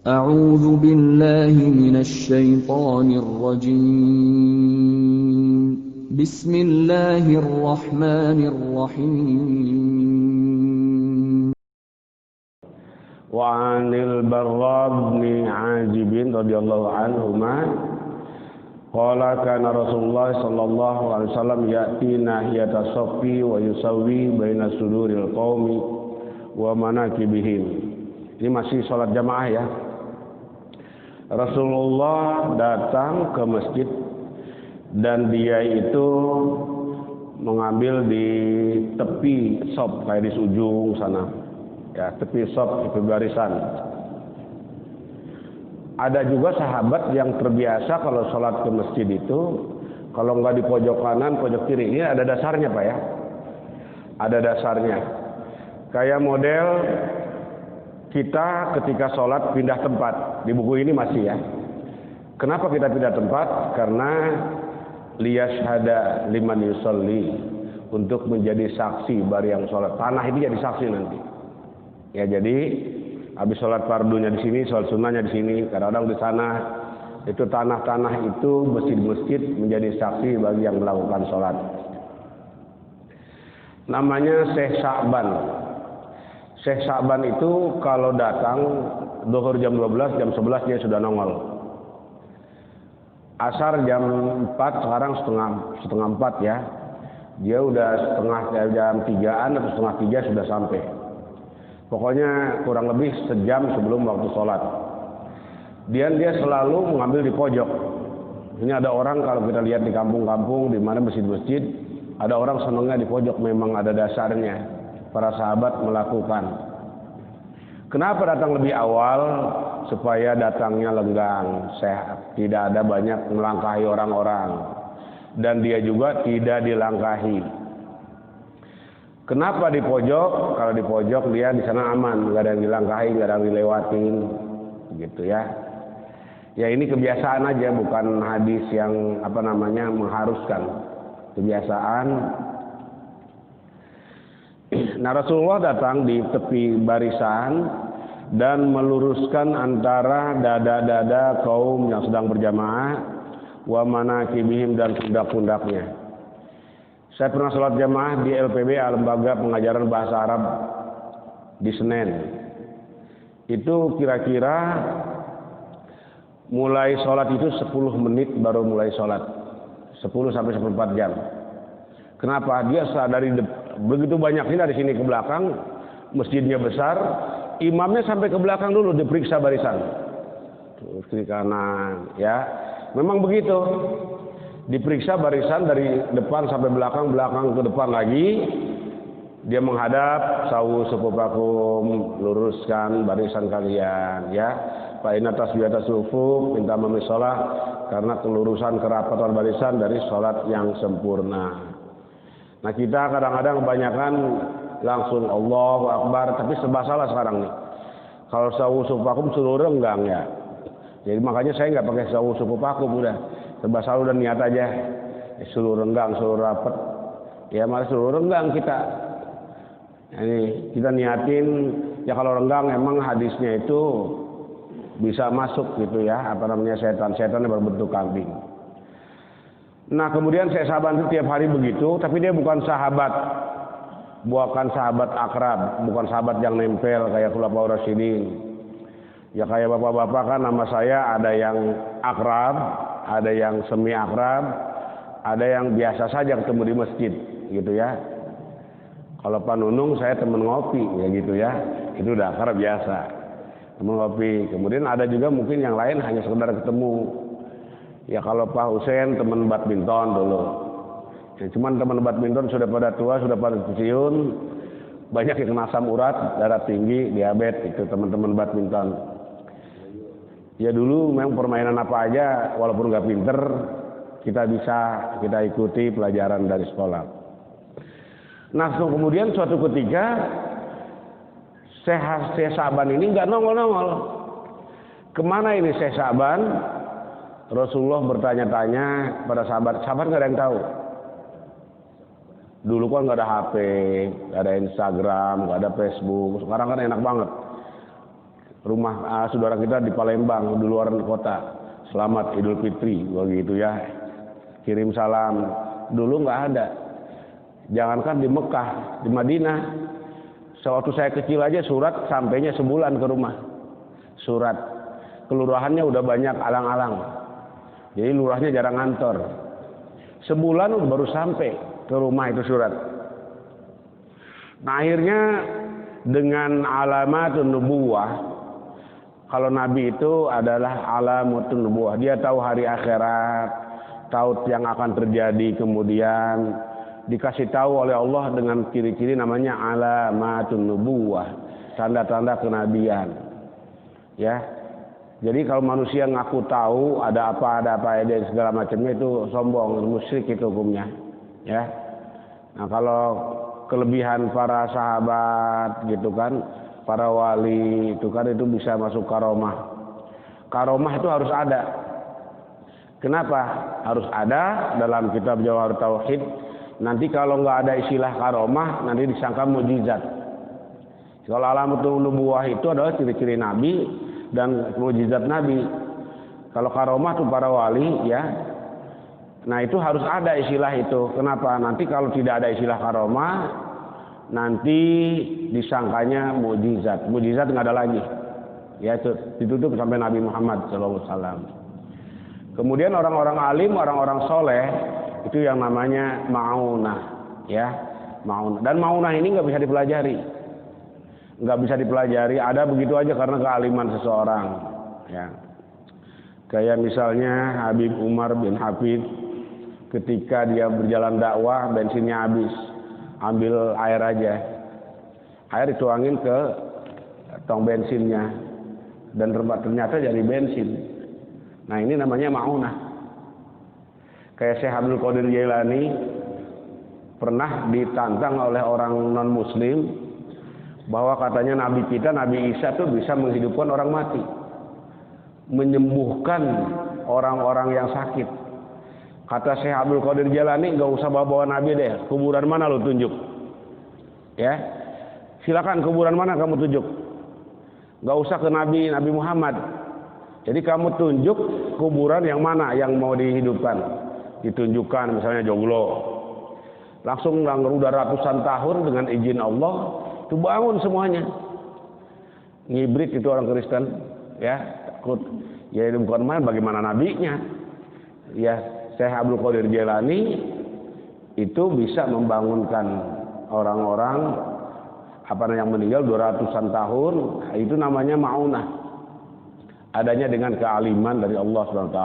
أعوذ بالله من الشيطان الرجيم بسم الله الرحمن الرحيم وعن البراء بن عازب رضي الله عنهما قال كان رسول الله صلى الله عليه وسلم يأتي ناحية الصف ويسوي بين صدور القوم ومناكبهم. Ini masih sholat jamaah ya. Rasulullah datang ke masjid dan dia itu mengambil di tepi sop kayak di ujung sana ya, tepi sop, tepi barisan. Ada juga sahabat yang terbiasa kalau sholat ke masjid itu kalau nggak di pojok kanan, pojok kiri. Ini ada dasarnya Pak ya, ada dasarnya. Kayak model kita ketika sholat pindah tempat, di buku ini masih ya. Kenapa kita pindah tempat? Karena liyashhada liman yusolli, untuk menjadi saksi bagi yang sholat. Tanah ini jadi saksi nanti. Ya jadi habis sholat fardunya di sini, sholat sunnahnya di sini, kadang-kadang di sana. Itu tanah-tanah itu masjid-masjid menjadi saksi bagi yang melakukan sholat. Namanya Syekh Sa'ban. Syekh Sa'ban itu kalau datang zuhur jam 12, jam 11 dia sudah nongol. Asar jam 4, sekarang setengah 4 ya. Dia udah jam 3-an atau setengah 3 sudah sampai. Pokoknya kurang lebih sejam sebelum waktu sholat. Dia selalu mengambil di pojok. Ini ada orang kalau kita lihat di kampung-kampung di mana masjid-masjid, ada orang senangnya di pojok, memang ada dasarnya. Para sahabat melakukan. Kenapa datang lebih awal? Supaya datangnya lenggang, sehat, tidak ada banyak melangkahi orang-orang, dan dia juga tidak dilangkahi. Kenapa di pojok? Kalau di pojok dia di sana aman, nggak ada yang dilangkahi, nggak ada yang dilewatin, gitu ya. Ya ini kebiasaan aja, bukan hadis yang mengharuskan. Kebiasaan. Nah Rasulullah datang di tepi barisan dan meluruskan antara dada-dada kaum yang sedang berjamaah wa manakibihim, dan pundak-pundaknya. Saya pernah sholat jamaah di LPB, Lembaga Pengajaran Bahasa Arab di Senen. Itu kira-kira mulai sholat itu 10 menit baru mulai sholat, 10 sampai 14 jam. Kenapa? Dia dari begitu banyaknya dari sini ke belakang, masjidnya besar, imamnya sampai ke belakang dulu diperiksa barisan, kiri kanan, ya. Memang begitu, diperiksa barisan dari depan sampai belakang, belakang ke depan lagi. Dia menghadap, sawu sufufakum, luruskan barisan kalian, ya. Fa inna tasbihata sufuf, minta memisalah, karena kelurusan kerapatan barisan dari sholat yang sempurna. Nah kita kadang-kadang kebanyakan langsung Allahu Akbar, tapi serba salah sekarang nih. Kalau sawu sufufakum suruh renggang ya. Jadi makanya saya nggak pakai sawu sufufakum, udah serba salah, udah niat aja. Suruh renggang, suruh rapet. Ya malah suruh renggang kita. Ini kita niatin ya, kalau renggang emang hadisnya itu bisa masuk gitu ya, setan-setan yang berbentuk kambing. Nah kemudian Syekh Sa'ban itu tiap hari begitu, tapi dia bukan sahabat akrab, bukan sahabat yang nempel kayak Khulafaur Rasyidin. Ya kayak bapak-bapak kan, nama saya ada yang akrab, ada yang semi akrab, ada yang biasa saja ketemu di masjid gitu ya. Kalau Pak Nunung saya teman ngopi ya gitu ya, itu udah akrab biasa, teman ngopi. Kemudian ada juga mungkin yang lain hanya sekedar ketemu. Ya kalau Pak Husein teman badminton dulu. Ya, cuman teman badminton sudah pada tua, sudah pada pensiun. Banyak yang kena asam urat, darah tinggi, diabetes, itu teman-teman badminton. Ya dulu memang permainan apa aja, walaupun nggak pinter, kita ikuti pelajaran dari sekolah. Nah kemudian suatu ketika Syekh Sa'ban ini nggak nongol-nongol. Kemana ini Syekh Sa'ban? Rasulullah bertanya-tanya pada sahabat nggak ada yang tahu. Dulu kan nggak ada HP, nggak ada Instagram, nggak ada Facebook. Sekarang kan enak banget. rumah saudara kita di Palembang, di luar kota. Selamat Idul Fitri, begitu ya. Kirim salam. Dulu nggak ada. Jangankan di Mekah, di Madinah. Sewaktu saya kecil aja surat sampainya sebulan ke rumah. Surat. Kelurahannya udah banyak alang-alang. Jadi lurahnya jarang ngantor. Sebulan baru sampai ke rumah itu surat. Nah akhirnya dengan alamatun nubuwah, kalau Nabi itu adalah alamatun nubuwah, dia tahu hari akhirat, tahu yang akan terjadi, kemudian dikasih tahu oleh Allah dengan ciri-ciri namanya alamatun nubuwah, tanda-tanda kenabian. Ya. Jadi kalau manusia ngaku tahu ada apa dan segala macamnya itu sombong, musyrik itu hukumnya. Ya. Nah, kalau kelebihan para sahabat gitu kan, para wali itu kan itu bisa masuk karomah. Karomah itu harus ada. Kenapa? Harus ada dalam kitab Jawahir Tauhid. Nanti kalau nggak ada istilah karomah, nanti disangka mukjizat. Kalau alamatul nubuwah itu adalah ciri-ciri Nabi dan mukjizat Nabi. Kalau karomah itu para wali, ya. Nah itu harus ada istilah itu. Kenapa? Nanti kalau tidak ada istilah karomah, nanti disangkanya mukjizat. Mukjizat nggak ada lagi. Ya itu ditutup sampai Nabi Muhammad SAW. Kemudian orang-orang alim, orang-orang soleh itu yang namanya ma'unah, ya, ma'unah. Dan ma'unah ini nggak bisa dipelajari, nggak bisa dipelajari. Ada begitu aja karena kealiman seseorang, ya. Kayak misalnya Habib Umar bin Hafid, ketika dia berjalan dakwah, bensinnya habis, ambil air aja, air dituangin ke tong bensinnya, dan ternyata jadi bensin. Nah ini namanya ma'unah. Kayak Syekh Abdul Qadir Jailani pernah ditantang oleh orang non muslim bahwa katanya Nabi kita, Nabi Isa tuh bisa menghidupkan orang mati, menyembuhkan orang-orang yang sakit. Kata Syekh Abdul Qadir Jailani, nggak usah bawa Nabi deh, kuburan mana lu tunjuk, ya silakan kuburan mana kamu tunjuk, nggak usah ke Nabi Muhammad. Jadi kamu tunjuk kuburan yang mana yang mau dihidupkan, ditunjukkan misalnya Joglo, langsung udah ratusan tahun dengan izin Allah itu bangun semuanya. Ngibrit itu orang Kristen, ya takut, ya itu bukan main, bagaimana nabinya, ya. Syekh Abdul Qadir Jailani itu bisa membangunkan orang-orang yang meninggal 200-an tahun, itu namanya ma'unah. Adanya dengan kealiman dari Allah SWT.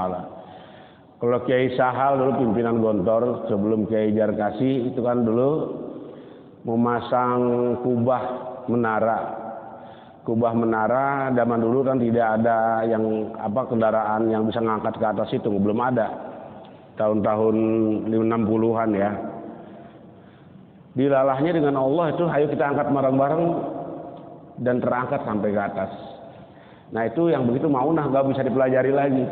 Kalau Kiai Sahal dulu pimpinan Gontor sebelum Kiai Jarkasi itu kan dulu memasang kubah menara zaman dulu kan tidak ada yang kendaraan yang bisa ngangkat ke atas itu, belum ada. Tahun-tahun 60-an ya. Dilalahnya dengan Allah itu, ayo kita angkat bareng-bareng dan terangkat sampai ke atas. Nah itu yang begitu ma'unah, gak bisa dipelajari lagi.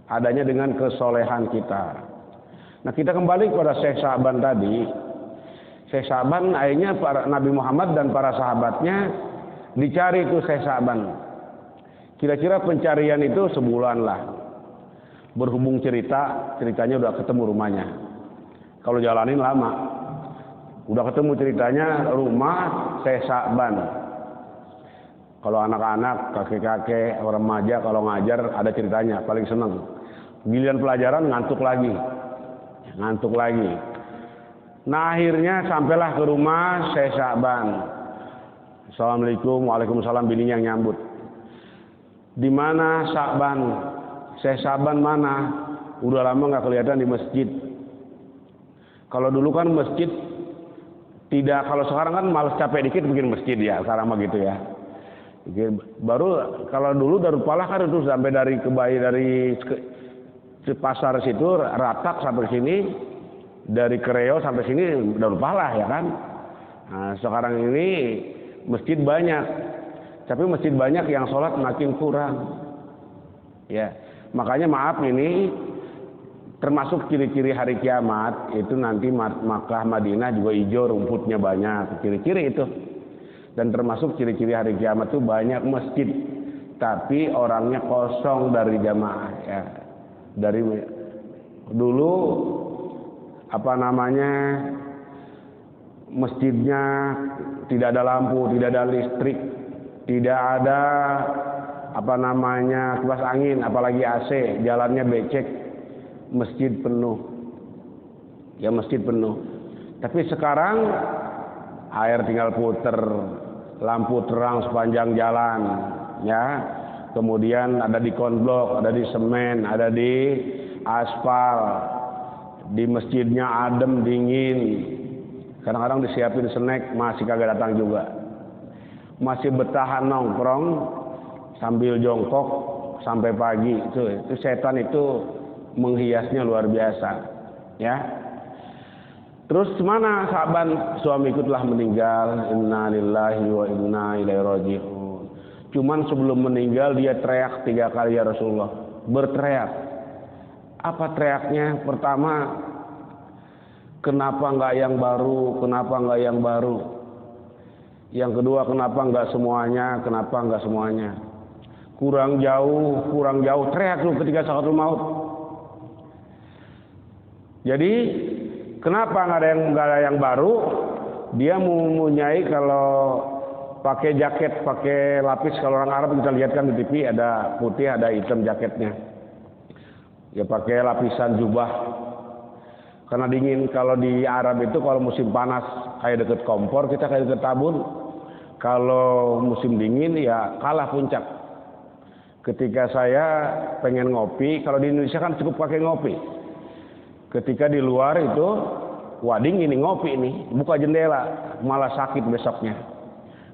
Adanya dengan kesolehan kita. Nah kita kembali kepada Syekh Sa'ban tadi. Syekh Sa'ban akhirnya para Nabi Muhammad dan para sahabatnya dicari itu Syekh Sa'ban. Kira-kira pencarian itu sebulan lah. Berhubung ceritanya udah ketemu rumahnya. Kalau jalanin lama. Udah ketemu ceritanya rumah Syekh Sa'ban. Kalau anak-anak, kakek-kakek, remaja kalau ngajar ada ceritanya, paling seneng. Giliran pelajaran ngantuk lagi. Nah akhirnya sampailah ke rumah Syekh Sa'ban. Assalamualaikum, waalaikumsalam, bininya yang nyambut. Di mana Sa'ban? Syekh Sa'ban mana? Udah lama nggak kelihatan di masjid. Kalau dulu kan masjid tidak, kalau sekarang kan malas capek dikit bikin masjid ya, sekarang mah gitu ya. Baru kalau dulu Darul Falah kan itu sampai dari pasar situ Ratak sampai sini, dari Kreo sampai sini Darul Falah ya kan. Nah, sekarang ini masjid banyak, tapi masjid banyak yang sholat makin kurang. Ya, makanya maaf ini termasuk ciri-ciri hari kiamat itu nanti Makkah Madinah juga hijau, rumputnya banyak, ciri-ciri itu. Dan termasuk ciri-ciri hari kiamat itu banyak masjid, tapi orangnya kosong dari jamaah ya. Dari dulu masjidnya tidak ada lampu, tidak ada listrik, tidak ada kipas angin, apalagi AC, jalannya becek, masjid penuh. Ya masjid penuh. Tapi sekarang air tinggal puter, lampu terang sepanjang jalan, ya. Kemudian ada di konblok, ada di semen, ada di aspal. Di masjidnya adem, dingin. Kadang-kadang disiapin snack, masih kagak datang juga. Masih bertahan nongkrong sambil jongkok sampai pagi. Itu setan itu menghiasnya luar biasa, ya. Terus mana sahabat suamiku telah meninggal, inna lillahi wa inna ilaihi raji'un. Cuman sebelum meninggal dia teriak 3 kali ya Rasulullah, berteriak. Apa teriaknya? Pertama, kenapa enggak yang baru? Kenapa enggak yang baru? Yang kedua, kenapa enggak semuanya? Kenapa enggak semuanya? Kurang jauh, teriak lu ketika sakaratul maut. Jadi kenapa nggak ada yang baru? Dia mempunyai kalau pakai jaket, pakai lapis. Kalau orang Arab kita lihat kan di TV ada putih, ada hitam jaketnya. Ya pakai lapisan jubah. Karena dingin. Kalau di Arab itu kalau musim panas kayak deket kompor, kita kayak deket tabun. Kalau musim dingin ya kalah puncak. Ketika saya pengen ngopi, kalau di Indonesia kan cukup pakai ngopi. Ketika di luar itu, wah dingin nih ngopi nih, buka jendela, malah sakit besoknya.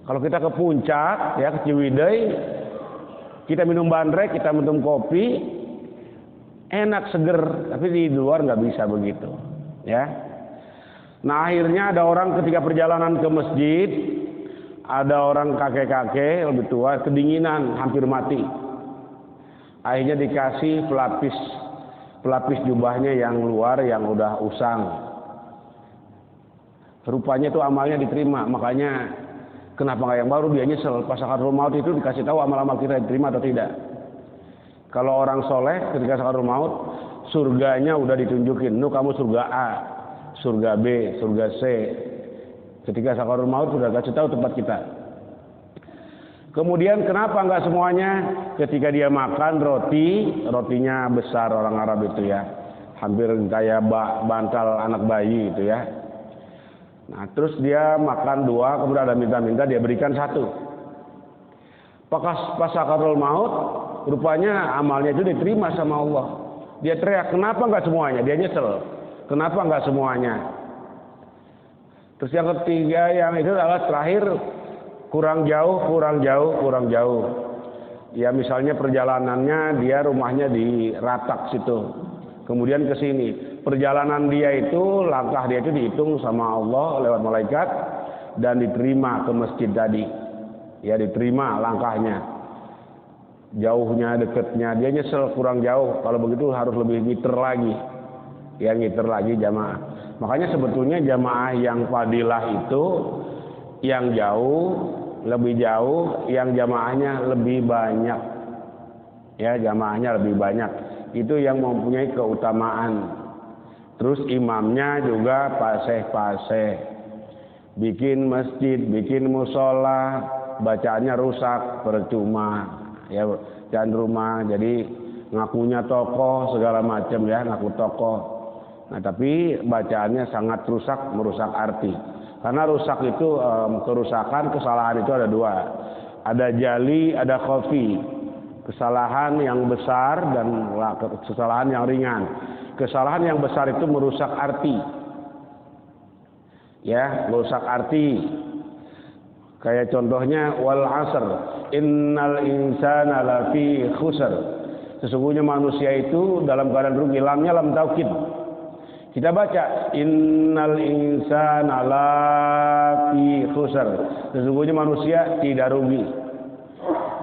Kalau kita ke puncak, ya ke Ciwidey, kita minum bandrek, kita minum kopi, enak seger. Tapi di luar nggak bisa begitu, ya. Nah akhirnya ada orang ketika perjalanan ke masjid, ada orang kakek-kakek lebih tua, kedinginan, hampir mati. Akhirnya dikasih pelapis jubahnya yang luar yang udah usang. Rupanya itu amalnya diterima, makanya kenapa nggak yang baru? Dia nyesel. Pas sakaratul maut itu dikasih tahu amal-amal kita diterima atau tidak. Kalau orang soleh ketika sakaratul maut, surganya udah ditunjukin. Nu kamu surga A, surga B, surga C. Ketika sakaratul maut sudah kasih tahu tempat kita. Kemudian kenapa nggak semuanya? Ketika dia makan rotinya besar orang Arab itu ya, hampir kayak bantal anak bayi itu ya. Nah terus dia makan 2, kemudian ada minta-minta dia berikan 1. Pas sakaratul maut, rupanya amalnya itu diterima sama Allah. Dia teriak, kenapa nggak semuanya? Dia nyesel, kenapa nggak semuanya? Terus yang ketiga yang itu adalah terakhir, kurang jauh. Ya misalnya perjalanannya dia rumahnya di Ratak situ. Kemudian ke sini. Perjalanan dia itu, langkah dia itu dihitung sama Allah lewat malaikat dan diterima ke masjid tadi. Ya diterima langkahnya. Jauhnya, dekatnya, dia nyesel kurang jauh. Kalau begitu harus lebih ngiter lagi. Ya ngiter lagi jamaah. Makanya sebetulnya jamaah yang fadilah itu yang lebih jauh, yang jamaahnya lebih banyak. Ya, jamaahnya lebih banyak. Itu yang mempunyai keutamaan. Terus imamnya juga paseh-paseh. Bikin masjid, bikin musola, bacaannya rusak, percuma. Ya, dan rumah jadi ngakunya tokoh segala macam ya, ngaku tokoh. Nah, tapi bacaannya sangat rusak, merusak arti. Karena rusak itu kerusakan, kesalahan itu ada 2. Ada jali, ada khafi. Kesalahan yang besar dan kesalahan yang ringan. Kesalahan yang besar itu merusak arti. Ya, merusak arti. Kayak contohnya wal asr, innal insana lafi khusr. Sesungguhnya manusia itu dalam keadaan rugi. Lamnya lam taukid. Kita baca innal insana lafi khusr. Sesungguhnya manusia tidak rugi.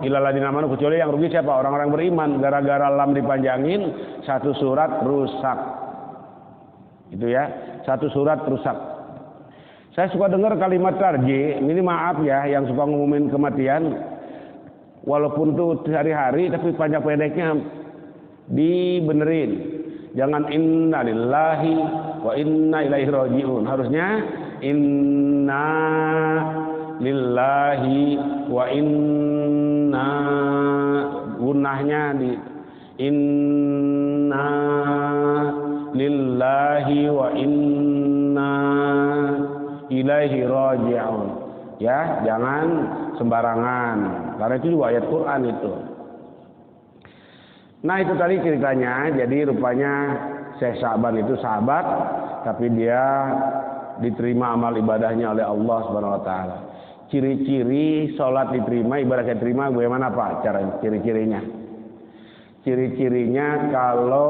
Illal ladzina amanu, kecuali yang rugi siapa? Orang-orang beriman. Gara-gara lam dipanjangin, 1 surat rusak. Itu ya, 1 surat rusak. Saya suka dengar kalimat tarji, ini maaf ya yang suka ngumumin kematian, walaupun tuh hari-hari tapi panjang pendeknya dibenerin. Jangan inna lillahi wa inna ilaihi raji'un. Harusnya inna lillahi wa inna, gunnahnya di inna lillahi wa inna ilaihi raji'un. Ya, jangan sembarangan. Karena itu juga ayat Quran itu. Nah, itu tadi ceritanya. Jadi rupanya Syekh Sa'ban itu sahabat, tapi dia diterima amal ibadahnya oleh Allah Subhanahu wa taala. Ciri-ciri salat diterima, ibadah diterima bagaimana Pak? Cara ciri-cirinya. Ciri-cirinya kalau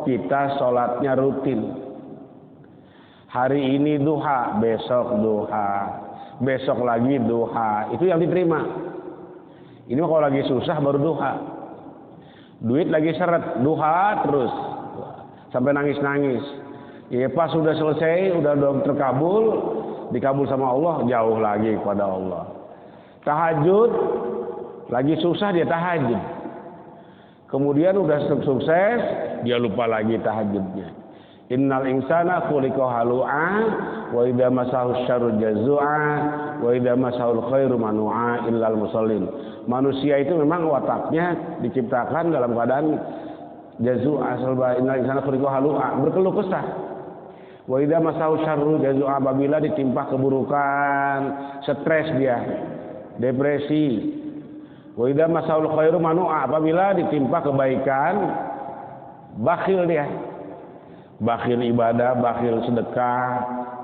kita salatnya rutin. Hari ini duha, besok duha, besok lagi duha, itu yang diterima. Ini kalau lagi susah baru duha. Duit lagi seret, duha terus sampai nangis-nangis. Ya pas sudah selesai, udah terkabul, dikabul sama Allah, jauh lagi kepada Allah. Tahajud, lagi susah dia tahajud. Kemudian udah sukses, dia lupa lagi tahajudnya. Innal insana khuliqa halu'a wa idza masahu syarru jazua wa idza masahu khairu manu'a illal musallin. Manusia itu memang wataknya diciptakan dalam keadaan jazua, innal insana khuliqa halu'a, berkeluh kesah. Wa idza masahu syarru jazua, apabila ditimpa keburukan, stres dia, depresi. Wa idza masahu khairu manu'a, apabila ditimpa kebaikan, bakhil dia. Bakhil ibadah, bakhil sedekah,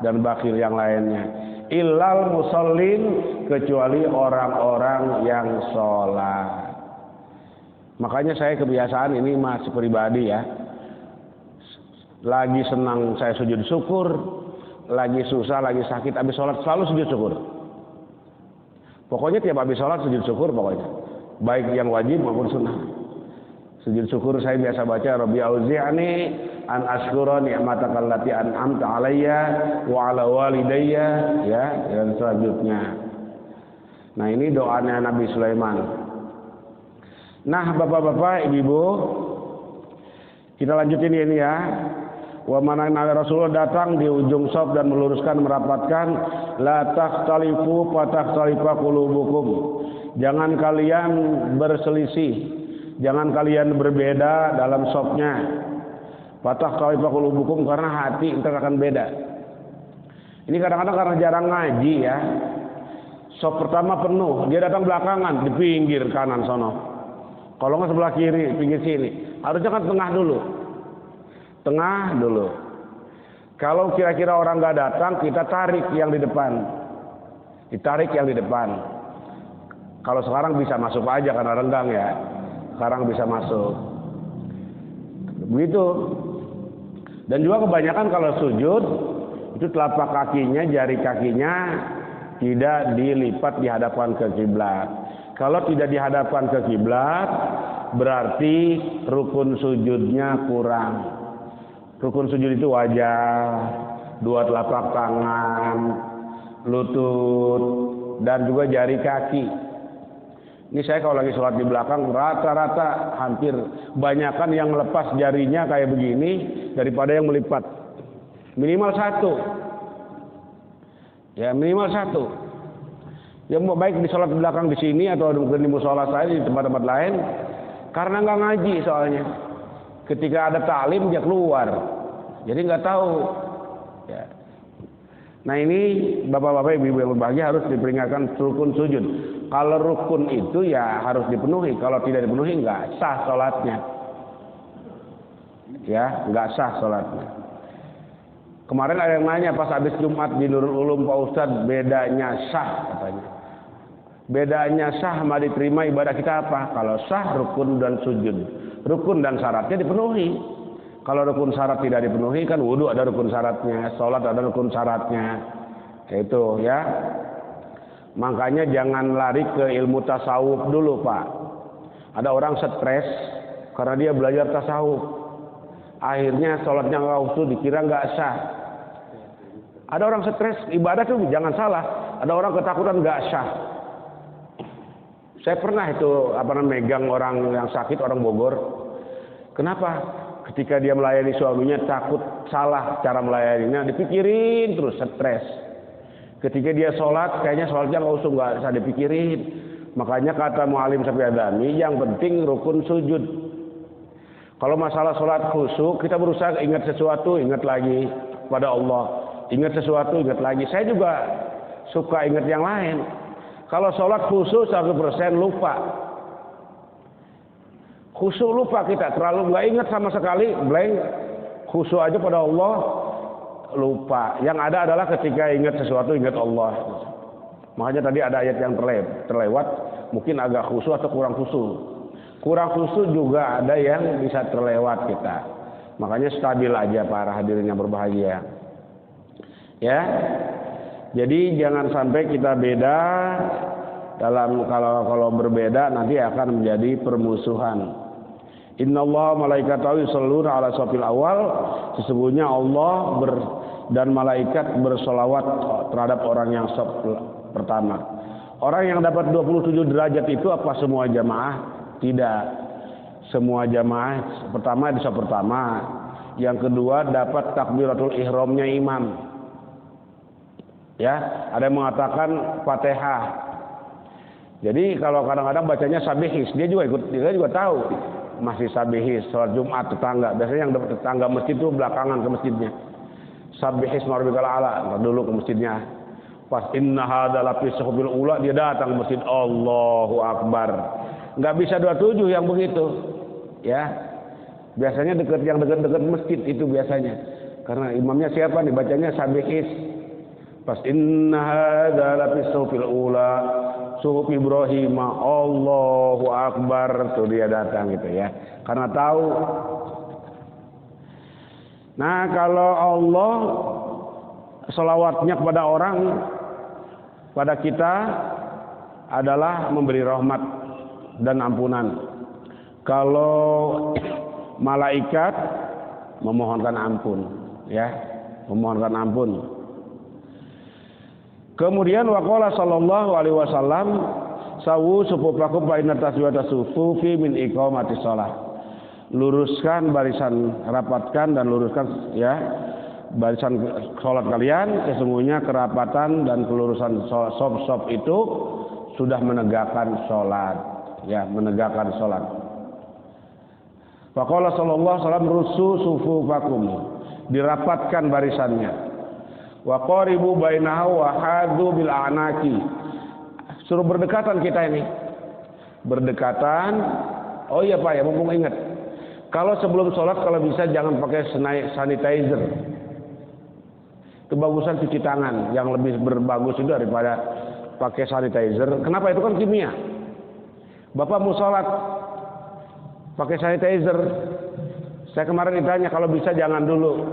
dan bakhil yang lainnya. Illal musallin, kecuali orang-orang yang sholat. Makanya saya kebiasaan ini masih pribadi ya. Lagi senang saya sujud syukur, lagi susah, lagi sakit, habis sholat selalu sujud syukur. Pokoknya tiap habis sholat sujud syukur pokoknya. Baik yang wajib maupun sunnah. Sujud syukur saya biasa baca Rabbi auzi'ni an asykura ni'mataka allati an'amta 'alayya wa 'ala walidayya, ya, dan selanjutnya. Nah, ini doanya Nabi Sulaiman. Nah, Bapak-bapak, Ibu-ibu, kita lanjutin ini ya. Wa mana Rasulullah datang di ujung shop dan meluruskan merapatkan, la takhtalifu fatakhtalifa qulubukum. Jangan kalian berselisih. Jangan kalian berbeda dalam shopnya. Patah kalifa qulubukum, karena hati entar akan beda. Ini kadang-kadang karena jarang ngaji ya. Shop pertama penuh, dia datang belakangan di pinggir kanan sono. Kalau nggak sebelah kiri, pinggir sini. Harusnya kan tengah dulu. Tengah dulu. Kalau kira-kira orang nggak datang, kita tarik yang di depan. Ditarik yang di depan. Kalau sekarang bisa masuk aja karena renggang ya. Sekarang bisa masuk. Begitu. Dan juga kebanyakan kalau sujud itu telapak kakinya, jari kakinya tidak dilipat dihadapkan ke kiblat. Kalau tidak dihadapkan ke kiblat, berarti rukun sujudnya kurang. Rukun sujud itu wajah, dua telapak tangan, lutut, dan juga jari kaki. Ini saya kalau lagi sholat di belakang rata-rata hampir banyakan yang melepas jarinya kayak begini daripada yang melipat. Minimal satu. Ya minimal satu. Ya mau baik di sholat di belakang di sini atau mungkin di musola saya di tempat-tempat lain, karena nggak ngaji soalnya. Ketika ada ta'lim dia keluar, jadi nggak tahu. Ya. Nah ini bapak-bapak ibu-ibu yang berbahagia harus diperingatkan rukun sujud. Kalau rukun itu ya harus dipenuhi. Kalau tidak dipenuhi nggak sah sholatnya. Ya nggak sah sholatnya. Kemarin ada yang nanya pas habis Jumat di Nurul Ulum, Pak Ustadz, bedanya sah katanya. Bedanya sah sama diterima ibadah kita apa? Kalau sah rukun dan sujud. Rukun dan syaratnya dipenuhi. Kalau rukun syarat tidak dipenuhi kan wudu ada rukun syaratnya, sholat ada rukun syaratnya. Itu ya. Makanya jangan lari ke ilmu tasawuf dulu Pak. Ada orang stres karena dia belajar tasawuf. Akhirnya sholatnya nggak utuh, dikira nggak sah. Ada orang stres ibadah tuh jangan salah. Ada orang ketakutan nggak syah. Saya pernah itu megang orang yang sakit, orang Bogor. Kenapa? Ketika dia melayani suaminya takut salah cara melayaninya, dipikirin terus stres. Ketika dia sholat, kayaknya sholatnya nggak usah dipikirin. Makanya kata Mu'alim Syafi'i Adami, yang penting rukun sujud. Kalau masalah sholat khusyuk, kita berusaha ingat sesuatu, ingat lagi pada Allah. Ingat sesuatu, ingat lagi. Saya juga suka ingat yang lain. Kalau sholat khusyuk 100% lupa. Khusyuk lupa kita, terlalu nggak ingat sama sekali, blank. Khusyuk aja pada Allah, lupa. Yang ada adalah ketika ingat sesuatu, ingat Allah. Makanya tadi ada ayat yang terlewat, mungkin agak khusyuk atau kurang khusyuk. Kurang khusyuk juga ada yang bisa terlewat kita. Makanya stabil aja para hadirin yang berbahagia. Ya, jadi jangan sampai kita beda dalam kalau berbeda nanti akan menjadi permusuhan. Innallaha malaikatahu yusholluna ala shafil awal. Sesungguhnya Allah dan malaikat bersolawat terhadap orang yang shaf pertama. Orang yang dapat 27 derajat itu apa semua jamaah? Tidak. Semua jamaah pertama di shaf pertama. Yang kedua dapat takbiratul ihramnya imam. Ya, ada yang mengatakan Fatihah. Jadi kalau kadang-kadang bacanya sabihis, dia juga tahu masih sabihis sholat Jumat tetangga. Biasanya yang tetangga masjid itu belakangan ke masjidnya. Sabihis marbikal ala, dulu ke masjidnya. Pas inna hadza lafi suhufil ula, dia datang ke masjid, Allahu Akbar. Enggak bisa 27 yang begitu. Ya. Biasanya yang dekat-dekat masjid itu biasanya. Karena imamnya siapa nih bacanya sabihis. Pas inna hadza lafi suhufil ula, suhuf Ibrahim, Allahu Akbar, tuh dia datang gitu ya. Karena tahu. Nah, kalau Allah selawatnya kepada orang, pada kita adalah memberi rahmat dan ampunan. Kalau malaikat memohonkan ampun, ya, memohonkan ampun. Kemudian waqala sallallahu alaihi wasallam sawu sufufakum fa inna taswiyata sufufi min iqamati shalah. Luruskan barisan, rapatkan dan luruskan ya barisan salat kalian, sesungguhnya kerapatan dan kelurusan saf-saf itu sudah menegakkan salat, ya, menegakkan salat. Waqala sallallahu alaihi wasallam rusu sufufakum, dirapatkan barisannya. Wa qaribu bainahu wa hadu bil anaki. Suruh berdekatan kita ini. Berdekatan. Oh iya Pak ya, mumpung ingat. Kalau sebelum sholat kalau bisa jangan pakai sanitizer. Kebagusan cuci tangan yang lebih berbagus itu daripada pakai sanitizer. Kenapa? Itu kan kimia. Bapak mau sholat pakai sanitizer. Saya kemarin ditanya kalau bisa jangan dulu.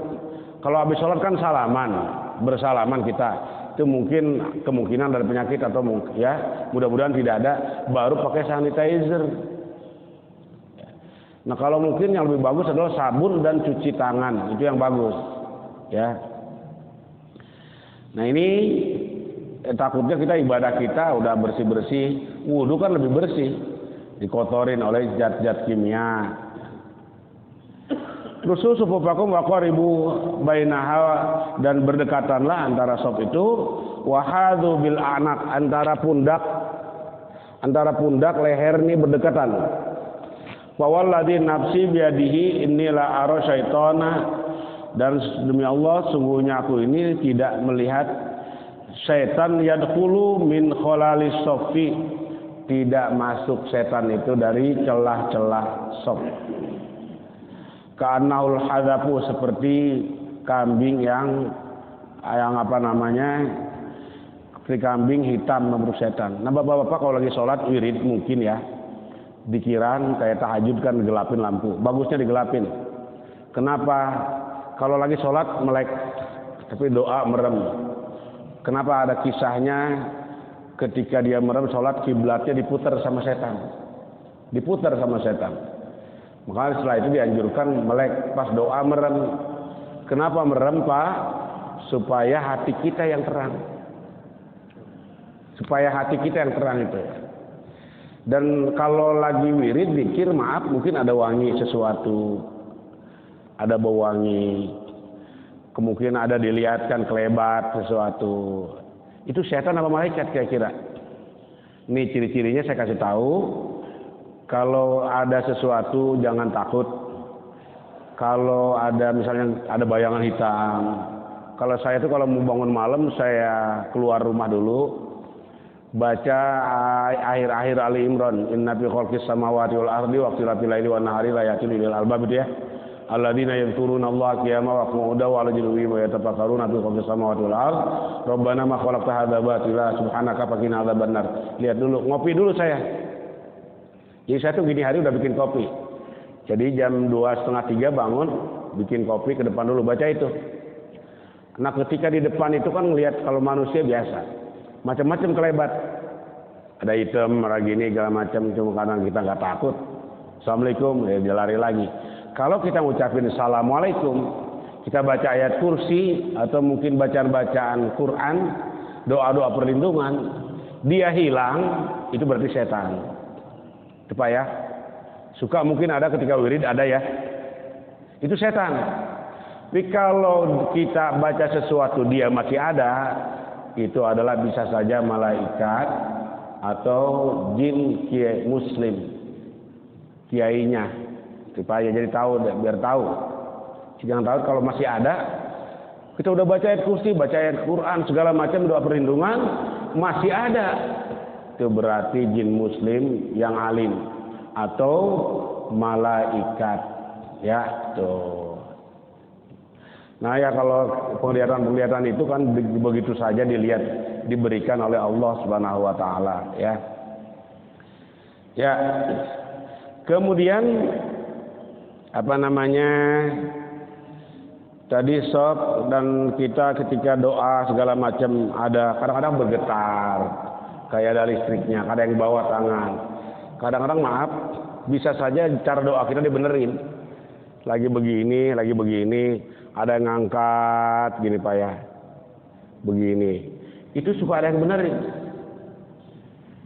Kalau habis sholat kan salaman. Bersalaman kita itu mungkin kemungkinan dari penyakit atau ya mudah-mudahan tidak ada, baru pakai sanitizer. Nah kalau mungkin yang lebih bagus adalah sabun dan cuci tangan, itu yang bagus ya. Nah ini takutnya kita ibadah kita udah bersih-bersih, wudu kan lebih bersih, dikotorin oleh zat-zat kimia. Rusul sufufakum wa qaribu bainaha, dan berdekatanlah antara saf itu, wa hadu bil anak, antara pundak leher ini berdekatan. Wa walladzi nafsi biyadihi inni la ara syaitana, dan demi Allah sungguhnya aku ini tidak melihat setan yadkhulu min khalalis saffi, tidak masuk setan itu dari celah-celah saf. Ka'annaul hadapu, seperti kambing yang seperti kambing hitam menurut setan. Nah bapak-bapak kalau lagi sholat wirid mungkin ya dikiran kayak tahajud kan gelapin lampu, bagusnya digelapin. Kenapa? Kalau lagi sholat melek tapi doa merem. Kenapa? Ada kisahnya ketika dia merem sholat kiblatnya diputar sama setan. Maka setelah itu dianjurkan melek pas doa merem. Kenapa merem Pak? supaya hati kita yang terang. Supaya hati kita yang terang itu. Dan kalau lagi wirid, zikir, maaf, mungkin ada wangi sesuatu, ada bau wangi, kemungkinan ada dilihatkan kelebat sesuatu. Itu setan apa malaikat kira-kira? Ini ciri-cirinya saya kasih tahu. Kalau ada sesuatu jangan takut. Kalau ada misalnya ada bayangan hitam. Kalau saya itu kalau mau bangun malam saya keluar rumah dulu. Baca akhir-akhir Ali Imran, inna fi khalqis samawati wal ardi wa ikhtilafil laili wan nahari la ayatin lil albab itu ya. Alladzina yadhkuruna Allah qiyaman wa qu'udan wa 'ala junubihim wa yatafakkaruna fi khalqis samawati wal ardi. Rabbana ma khalaqta hadza batila subhanaka faqina adzabannar. Lihat dulu, ngopi dulu saya. Jadi saya tuh gini hari udah bikin kopi. Jadi jam 2:30 bangun, bikin kopi ke depan dulu baca itu. Nah, ketika di depan itu kan ngelihat kalau manusia biasa. Macam-macam kelebat, ada hitam, ada gini, segala macam. Cuma kadang kita nggak takut. Assalamualaikum, ya dia lari lagi. Kalau kita ngucapin assalamualaikum, kita baca ayat kursi atau mungkin bacaan-bacaan Quran, doa-doa perlindungan, dia hilang, itu berarti setan. Itu Pak ya. Suka mungkin ada ketika wirid ada ya. Itu setan. Tapi kalau kita baca sesuatu dia masih ada, itu adalah bisa saja malaikat atau jin kiai muslim, kiainya, supaya jadi tahu, biar tahu. Jangan tahu kalau masih ada, kita udah baca ayat kursi, baca ayat Quran, segala macam doa perlindungan, masih ada. Itu berarti jin muslim yang alim atau malaikat, ya tuh. Nah ya kalau penglihatan itu kan begitu saja dilihat, diberikan oleh Allah Subhanahu wa taala ya. Ya. Kemudian apa namanya? Tadi sob dan kita ketika doa segala macam ada kadang-kadang bergetar kayak ada listriknya, kadang yang bawa tangan. Kadang-kadang maaf bisa saja cara doa kita dibenerin. Lagi begini. Ada yang ngangkat gini Pak ya, begini, itu suka ada yang benerin.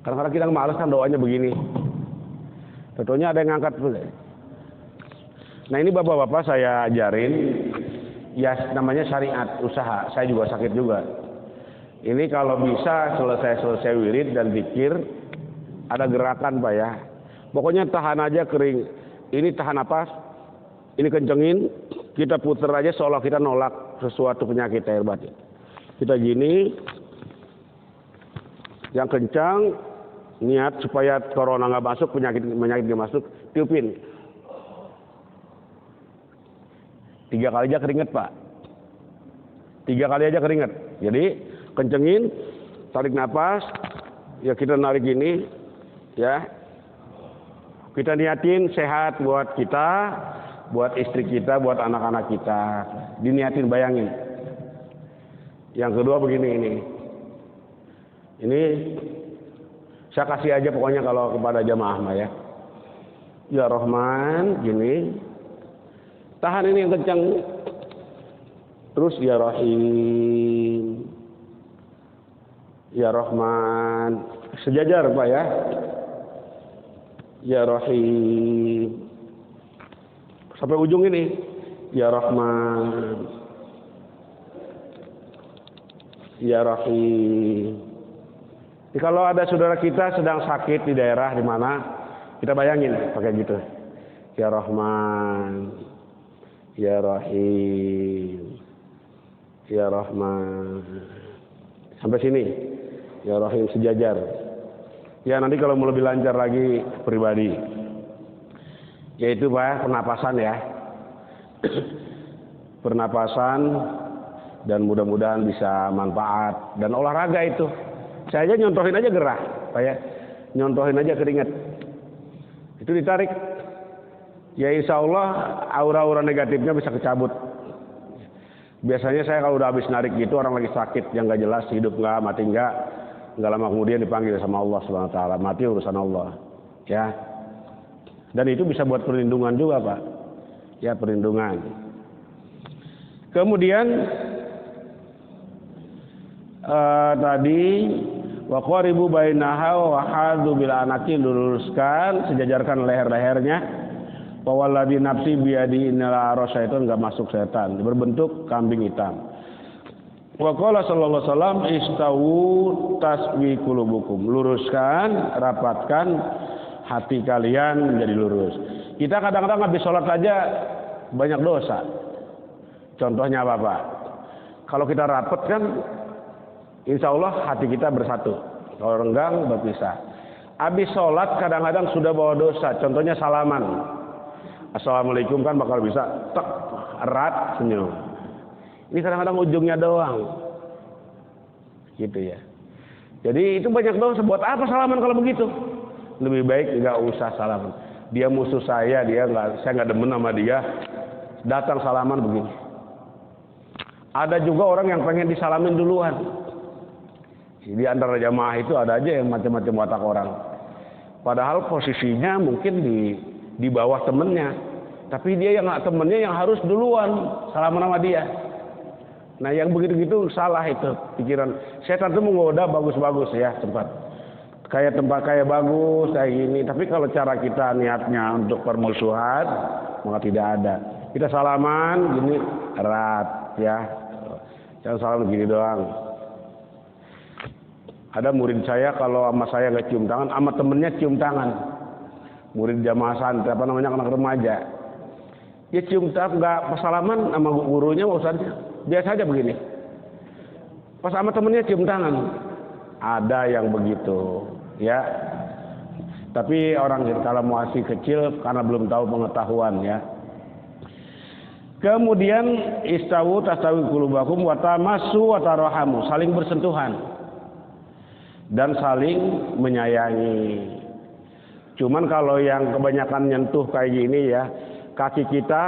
Kadang-kadang kita malas kan doanya begini, tentunya ada yang ngangkat. Nah ini bapak-bapak saya ajarin, ya namanya syariat usaha. Saya juga sakit juga. Ini kalau bisa selesai wirid dan zikir, ada gerakan Pak ya. Pokoknya tahan aja kering. Ini tahan napas, ini kencengin. Kita puter aja seolah kita nolak sesuatu penyakit air batin. Kita gini, yang kencang, niat supaya corona nggak masuk, penyakit nggak masuk, tiupin. 3 kali aja keringet Pak. 3 kali aja keringet. Jadi kencengin, tarik nafas, ya kita narik gini, ya. Kita niatin sehat buat kita, buat istri kita, buat anak-anak kita. Diniatin, bayangin. Yang kedua begini ini. Ini saya kasih aja pokoknya kalau kepada jamaah mah ya. Ya Rahman, gini. Tahan ini yang kencang. Terus ya Rahim. Ya Rahman. Sejajar Pak ya. Ya Rahim. Sampai ujung ini, ya Rahman, ya Rahim. Jadi kalau ada saudara kita sedang sakit di daerah di mana, kita bayangin pakai gitu, ya Rahman, ya Rahim, ya Rahman. Sampai sini, ya Rahim sejajar. Ya nanti kalau mau lebih lancar lagi pribadi. Yaitu Pak, pernapasan ya. Pernapasan dan mudah-mudahan bisa manfaat dan olahraga itu. Saya aja nyontohin aja gerah, Pak ya. Nyontohin aja keringat. Itu ditarik. Ya insya Allah aura-aura negatifnya bisa kecabut. Biasanya saya kalau udah habis narik gitu orang lagi sakit yang nggak jelas, hidup nggak, mati nggak lama kemudian dipanggil sama Allah Subhanahu wa taala. Mati urusan Allah. Ya. Dan itu bisa buat perlindungan juga Pak. Ya perlindungan. Kemudian tadi wa qaribu bainaha wa hadu bil anaki, luruskan, sejajarkan leher-lehernya. Wa walladzi nafsi biyadi innal syaitan, enggak masuk setan, berbentuk kambing hitam. Wa qala sallallahu alaihi wasallam istawu taswi qulubukum, luruskan, rapatkan hati kalian menjadi lurus. Kita kadang-kadang habis sholat aja banyak dosa. Contohnya apa Pak? Kalau kita rapat kan insya Allah hati kita bersatu. Kalau renggang berpisah. Habis sholat kadang-kadang sudah bawa dosa. Contohnya salaman. Assalamualaikum kan bakal bisa tek, erat, senyum. Ini kadang-kadang ujungnya doang. Gitu ya. Jadi itu banyak dosa. Buat apa salaman kalau begitu? Lebih baik nggak usah salaman. Dia musuh saya nggak demen sama dia. Datang salaman begini. Ada juga orang yang pengen disalamin duluan. Di antara jamaah itu ada aja yang macam-macam watak orang. Padahal posisinya mungkin di bawah temennya. Tapi dia yang nggak temennya yang harus duluan salaman sama dia. Nah yang begitu-gitu salah itu pikiran. Setan itu menggoda bagus-bagus ya tempat. Kayak tempat kayak bagus kayak gini. Tapi kalau cara kita niatnya untuk permusuhan maka tidak ada. Kita salaman gini erat ya. Jangan salam gini doang. Ada murid saya kalau sama saya nggak cium tangan, sama temennya cium tangan. Murid jamaah santri apa namanya anak remaja. Dia cium tangan nggak pas salaman sama gurunya ustadznya. Biasa aja begini. Pas sama temennya cium tangan. Ada yang begitu, ya. Tapi orang kalau masih kecil karena belum tahu pengetahuan ya. Kemudian istawu tastawi qulubakum wa tamassu wa tarahamu, saling bersentuhan dan saling menyayangi. Cuman kalau yang kebanyakan nyentuh kayak gini ya, kaki kita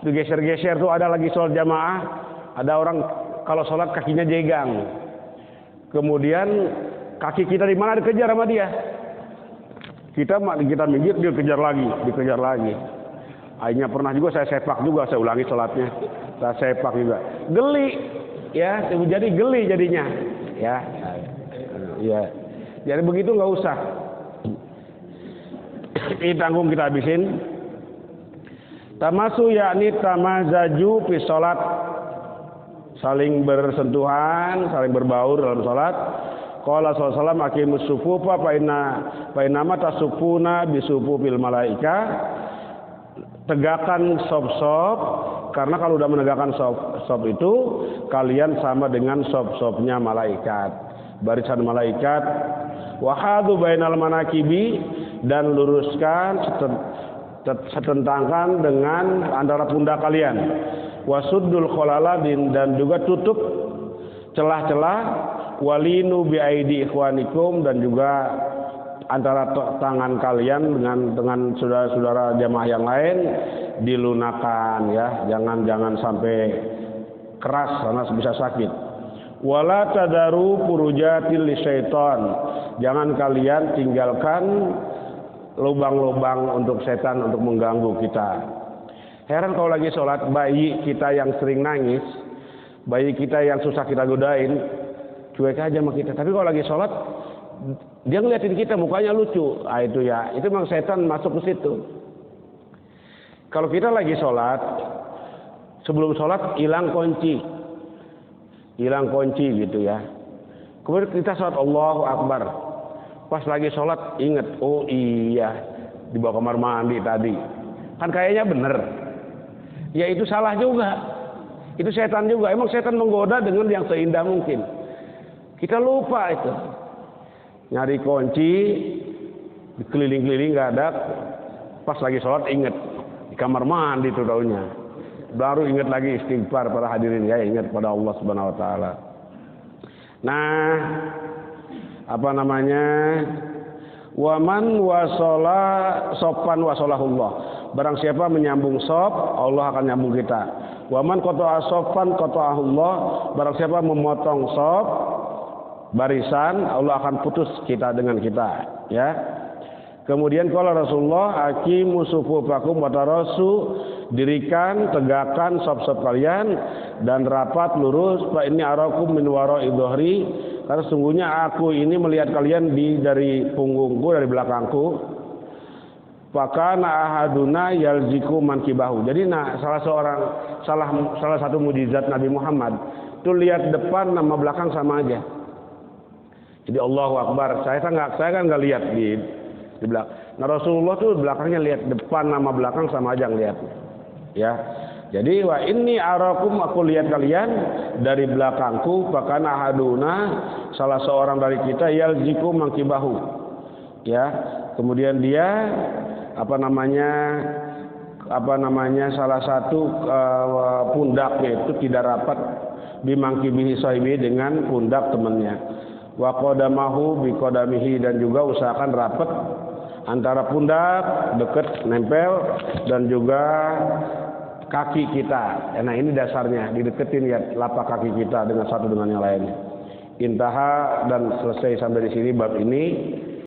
digeser-geser tuh, ada lagi sholat jamaah, ada orang kalau sholat kakinya jegang. Kemudian kaki kita di mana dikejar sama dia. Kita minggir, dia dikejar lagi. Akhirnya pernah juga saya sepak juga, saya ulangi sholatnya. Saya sepak juga. Geli, ya, jadi geli jadinya. Ya, ya. Jadi begitu nggak usah. Ini tanggung kita habisin. Tamasu yakni tamazaju fi sholat, saling bersentuhan, saling berbaur dalam sholat. Qala sallallahu alaihi wasallam aqimus sufufa fa inna ma tasufuna bi sufufil malaika. Tegakkan sop-sop, karena kalau udah menegakkan sop itu kalian sama dengan sop-sopnya malaikat, barisan malaikat. Wahadu bainal manakibi, dan luruskan setentangkan dengan antara pundak kalian. Wasuddul kholaladin, dan juga tutup celah-celah. Walinu bi aidi ikhwanikum, dan juga antara tangan kalian dengan saudara-saudara jamaah yang lain dilunakan ya, jangan sampai keras karena bisa sakit. Wala tadaru furujatil lisyaiton, jangan kalian tinggalkan lubang-lubang untuk setan untuk mengganggu kita. Heran kalau lagi sholat, bayi kita yang sering nangis, bayi kita yang susah kita godain, cuek aja sama kita. Tapi kalau lagi sholat, dia ngeliatin kita, mukanya lucu. Ah, itu ya, itu memang setan masuk ke situ. Kalau kita lagi sholat, sebelum sholat hilang kunci gitu ya. Kemudian kita sholat Allahu Akbar. Pas lagi sholat ingat, oh iya, dibawa kamar mandi tadi. Kan kayaknya bener. Ya itu salah juga. Itu setan juga. Emang setan menggoda dengan yang seindah mungkin. Kita lupa itu. Nyari kunci, keliling-keliling nggak ada. Pas lagi sholat inget di kamar mandi tuh daunnya. Baru inget lagi istighfar para hadirin ya, ingat pada Allah Subhanahu Wa Taala. Nah, apa namanya? Waman wasola sopan wasolahullah. Barang siapa menyambung sop, Allah akan nyambung kita. Waman qata'a sopan qata'ahullah. Barang siapa memotong sop, barisan, Allah akan putus kita dengan kita ya. Kemudian kalau Rasulullah aqimu sufufakum wa tarasu, dirikan, tegakkan sop-sop kalian dan rapat lurus. Fa inni arakum min wara'i dhahri, karena sungguhnya aku ini melihat kalian dari punggungku, dari belakangku. Fakana ahaduna yalziku mankibahu. Jadi salah satu mukjizat Nabi Muhammad itu lihat depan sama belakang sama aja. Jadi Allahu Akbar. Saya kan nggak lihat di belakang. Nah Rasulullah tuh belakangnya lihat, depan sama belakang sama aja ngelihat. Ya. Jadi wa inni arakum, aku lihat kalian dari belakangku. Fakana ahaduna, salah seorang dari kita yalziku mankibahu. Ya. Kemudian dia salah satu pundaknya itu tidak rapat bimangkibihi sahibi, dengan pundak temannya. Wa qadamahu bi qadamihi, dan juga usahakan rapat antara pundak dekat nempel dan juga kaki kita. Nah ini dasarnya, dideketin ya lapak kaki kita dengan satu dengan yang lain. Intaha, dan selesai sampai di sini bab ini.